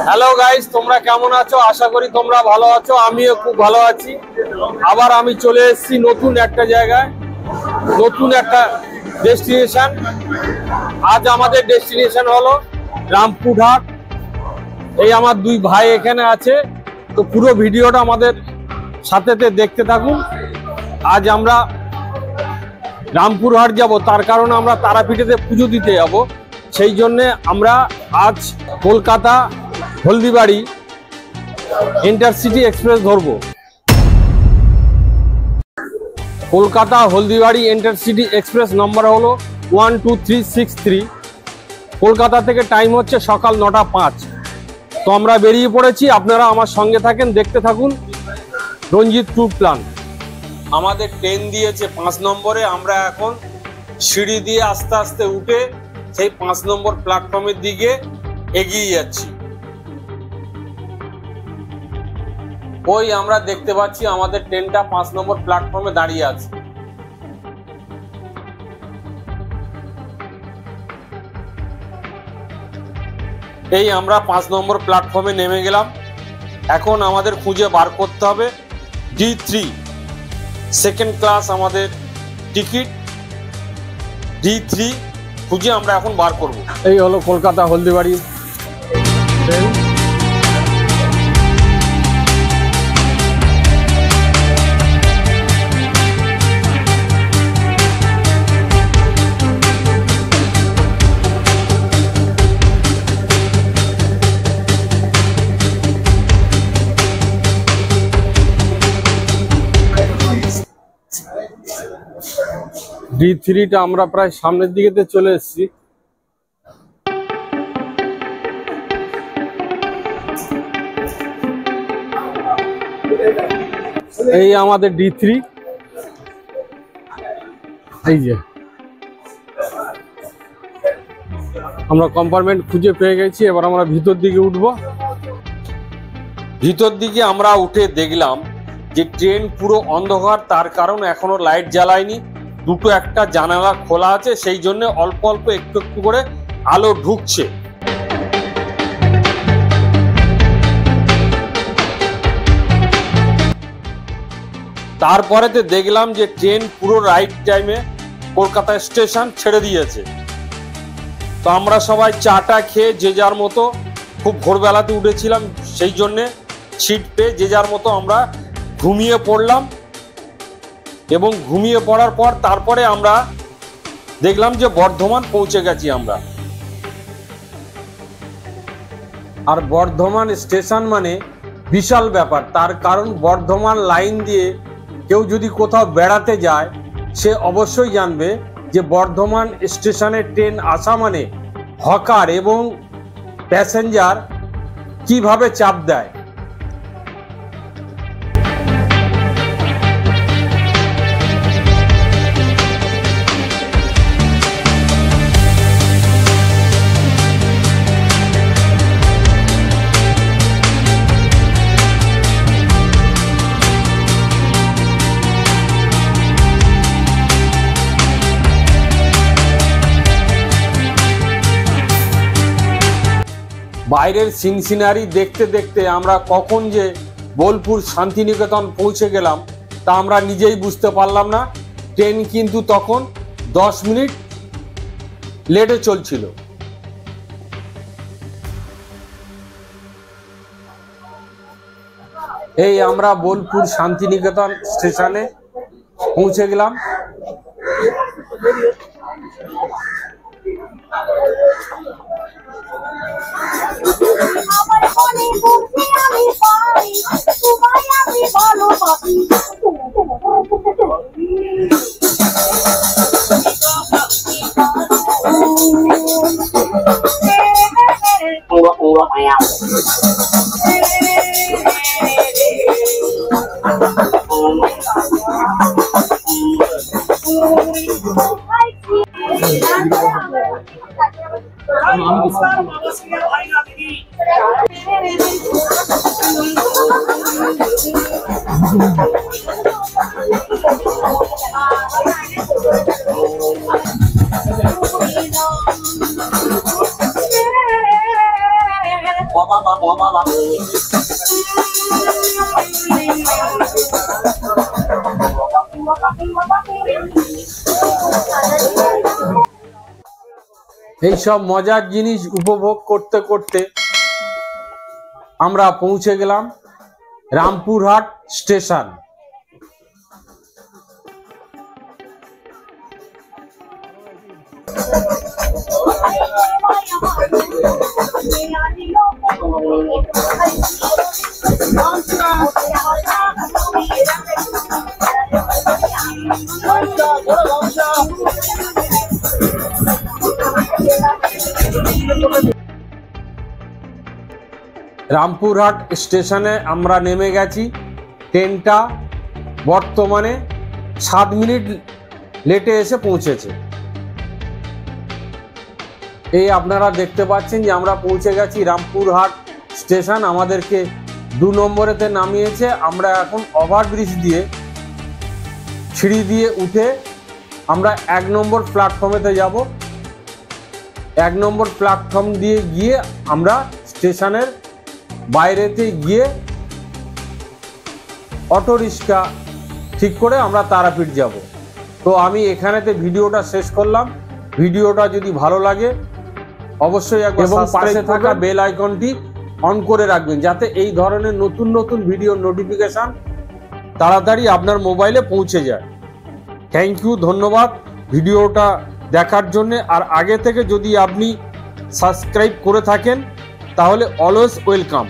Hello guys, তোমরা কেমন আছো? আশা করি তোমরা ভালো আছো। আমিও খুব ভালো আছি। আবার আমি চলে এসেছি নতুন একটা জায়গায়, নতুন একটা ডেস্টিনেশন। আজ আমাদের ডেস্টিনেশন হলো রামপুরহাট। এই আমার দুই ভাই এখানে আছে, তো পুরো ভিডিওটা আমাদের সাথে দেখতে থাকুন। আজ আমরা রামপুরহাট যাব, তার কারণে আমরা তারাপীঠেতে পুজো দিতে যাব। সেই জন্যে আমরা আজ কলকাতা হলদিবাড়ি ইন্টারসিটি এক্সপ্রেস ধরবো। কলকাতা হলদিবাড়ি ইন্টারসিটি এক্সপ্রেস নম্বর হলো 12363। কলকাতা থেকে টাইম হচ্ছে সকাল 9টা 5। তো আমরা বেরিয়ে পড়েছি, আপনারা আমার সঙ্গে থাকেন, দেখতে থাকুন রঞ্জিত ট্যুর প্ল্যান। আমাদের ট্রেন দিয়েছে 5 নম্বরে। আমরা এখন সিঁড়ি দিয়ে আস্তে আস্তে উঠে সেই 5 নম্বর প্ল্যাটফর্মের দিকে এগিয়ে যাচ্ছি। ওই আমরা দেখতে পাচ্ছি আমাদের ট্রেনটা 5 নম্বর প্ল্যাটফর্মে দাঁড়িয়ে আছে। এই আমরা 5 নম্বর প্ল্যাটফর্মে নেমে গেলাম। এখন আমাদের খুঁজে বার করতে হবে D3 সেকেন্ড ক্লাস আমাদের টিকিট। D3 খুঁজে আমরা এখন বার করব। এই হলো কলকাতা হলদিবাড়ি ট্রেন। D3টা আমরা প্রায় সামনের দিকে চলে এসেছি। এই আমাদের D3, এই যে আমরা কম্পার্টমেন্ট খুঁজে পেয়ে গেছি। এবার আমরা ভিতর দিকে উঠবো। ভিতর দিকে আমরা উঠে দেখলাম যে ট্রেন পুরো অন্ধকার, তার কারণ এখনো লাইট জ্বালায়নি। দুটো একটা জানালা খোলা আছে, সেই জন্য অল্প অল্প একটু একটু করে আলো ঢুকছে। তারপরেতে দেখলাম যে ট্রেন পুরো রাইট টাইমে কলকাতা স্টেশন ছেড়ে দিয়েছে। তো আমরা সবাই চাটা খেয়ে যে যার মতো, খুব ভোরবেলাতে উঠেছিলাম সেই জন্যে সিট পেয়ে যে যার মতো আমরা ঘুমিয়ে পড়লাম। এবং ঘুমিয়ে পড়ার পর তারপরে আমরা দেখলাম যে বর্ধমান পৌঁছে গেছি আমরা। আর বর্ধমান স্টেশন মানে বিশাল ব্যাপার, তার কারণ বর্ধমান লাইন দিয়ে কেউ যদি কোথাও বেড়াতে যায় সে অবশ্যই জানবে যে বর্ধমান স্টেশনে ট্রেন আসা মানে হকার এবং প্যাসেঞ্জার কিভাবে চাপ দেয়। বাইরের সিন সিনারি দেখতে দেখতে আমরা কখন যে বোলপুর শান্তিনিকেতন পৌঁছে গেলাম তা আমরা নিজেই বুঝতে পারলাম না। ট্রেন কিন্তু তখন 10 মিনিট লেটে চলছিল। এই আমরা বোলপুর শান্তিনিকেতন স্টেশনে পৌঁছে গেলাম। এই সব মজার জিনিস উপভোগ করতে করতে আমরা পৌঁছে গেলাম রামপুরহাট স্টেশন। রামপুরহাট স্টেশনে আমরা নেমে গেছি। ট্রেনটা বর্তমানে 7 মিনিট লেটে এসে পৌঁছেছে। এই আপনারা দেখতে পাচ্ছেন যে আমরা পৌঁছে গেছি রামপুরহাট স্টেশন। আমাদেরকে 2 নম্বরেতে নামিয়েছে। আমরা এখন ওভারব্রিজ দিয়ে সিঁড়ি দিয়ে উঠে আমরা 1 নম্বর প্ল্যাটফর্মেতে যাব। 1 নম্বর প্ল্যাটফর্ম দিয়ে গিয়ে আমরা স্টেশনের বাইরেতে গিয়ে অটো রিক্সা ঠিক করে আমরা তারাপীঠ যাব। তো আমি এখানেতে ভিডিওটা শেষ করলাম। ভিডিওটা যদি ভালো লাগে অবশ্যই একবার পাশে থাকা বেল আইকনটি অন করে রাখবেন, যাতে এই ধরনের নতুন নতুন ভিডিওর নোটিফিকেশন তাড়াতাড়ি আপনার মোবাইলে পৌঁছে যায়। থ্যাংক ইউ, ধন্যবাদ ভিডিওটা দেখার জন্য। আর আগে থেকে যদি আপনি সাবস্ক্রাইব করে থাকেন তাহলে অলওয়েজ ওয়েলকাম।